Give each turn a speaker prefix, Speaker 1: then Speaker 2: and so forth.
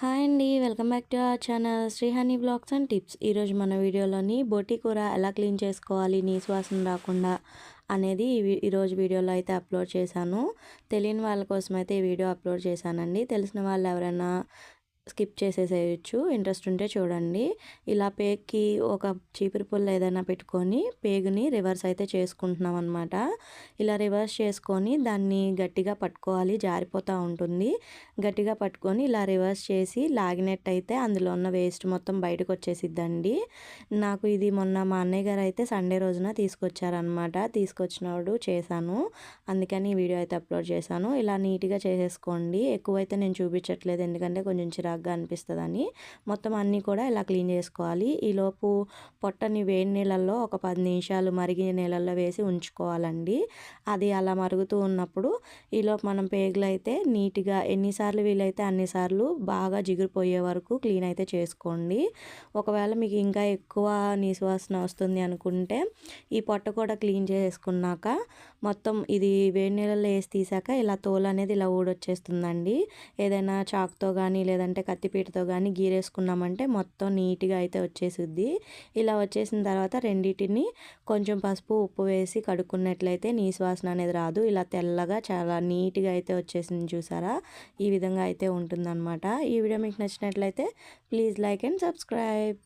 Speaker 1: Hi అండి. Welcome back to our channel Shri honey vlogs and tips. ఈరోజు మన వీడియోలోని బోటి కూర ఎలా క్లీన్ చేసుకోవాలి నీసు వాసన రాకుండా అనేది ఈరోజు వీడియోలో అయితే అప్లోడ్ చేశాను. తెలియని వాళ్ళ కోసం అయితే ఈ వీడియో అప్లోడ్ చేశానండి. తెలిసిన వాళ్ళు ఎవరైనా స్కిప్ చేసేసేయచ్చు, ఇంట్రెస్ట్ ఉంటే చూడండి. ఇలా పేగుకి ఒక చీపురు పుల్ల ఏదైనా పెట్టుకొని పేగుని రివర్స్ అయితే చేసుకుంటున్నాం అనమాట. ఇలా రివర్స్ చేసుకొని దాన్ని గట్టిగా పట్టుకోవాలి, జారిపోతూ ఉంటుంది. గట్టిగా పట్టుకొని ఇలా రివర్స్ చేసి లాగినట్టయితే అందులో ఉన్న వేస్ట్ మొత్తం బయటకు వచ్చేసిద్దండి. నాకు ఇది మొన్న మా అన్నయ్య గారు అయితే సండే రోజున తీసుకొచ్చారనమాట. తీసుకొచ్చినప్పుడు చేశాను, అందుకని ఈ వీడియో అయితే అప్లోడ్ చేశాను. ఇలా నీట్గా చేసేసుకోండి. ఎక్కువైతే నేను చూపించట్లేదు, ఎందుకంటే కొంచెం చిరాకుగా అనిపిస్తుందని. మొత్తం అన్నీ కూడా ఇలా క్లీన్ చేసుకోవాలి. ఈలోపు పొట్టని వేడి నీళ్ళల్లో ఒక 10 నిమిషాలు మరిగిన నీళ్ళల్లో వేసి ఉంచుకోవాలండి. అది అలా మరుగుతూ ఉన్నప్పుడు ఈలోపు మనం పేగులు అయితే నీట్గా ఎన్నిసార్లు వీలైతే అన్నిసార్లు బాగా జిగురుపోయే వరకు క్లీన్ అయితే చేసుకోండి. ఒకవేళ మీకు ఇంకా ఎక్కువ నీసు వాసన వస్తుంది అనుకుంటే ఈ పొట్ట కూడా క్లీన్ చేసుకున్నాక మొత్తం ఇది వేడి నీళ్ళల్లో వేసి తీసాక ఇలా తోలు అనేది ఇలా ఊడొచ్చేస్తుందండి. ఏదైనా చాకుతో కానీ లేదంటే కత్తిపీటతో కానీ గీరేసుకున్నామంటే మొత్తం నీట్గా అయితే వచ్చేసిద్ది. ఇలా వచ్చేసిన తర్వాత రెండింటిని కొంచెం పసుపు ఉప్పు వేసి కడుక్కున్నట్లయితే నీసు వాసన అనేది రాదు. ఇలా తెల్లగా చాలా నీట్గా అయితే వచ్చేసింది, చూసారా? ఈ విధంగా అయితే ఉంటుందన్నమాట. ఈ వీడియో మీకు నచ్చినట్లయితే ప్లీజ్ లైక్ అండ్ సబ్స్క్రైబ్.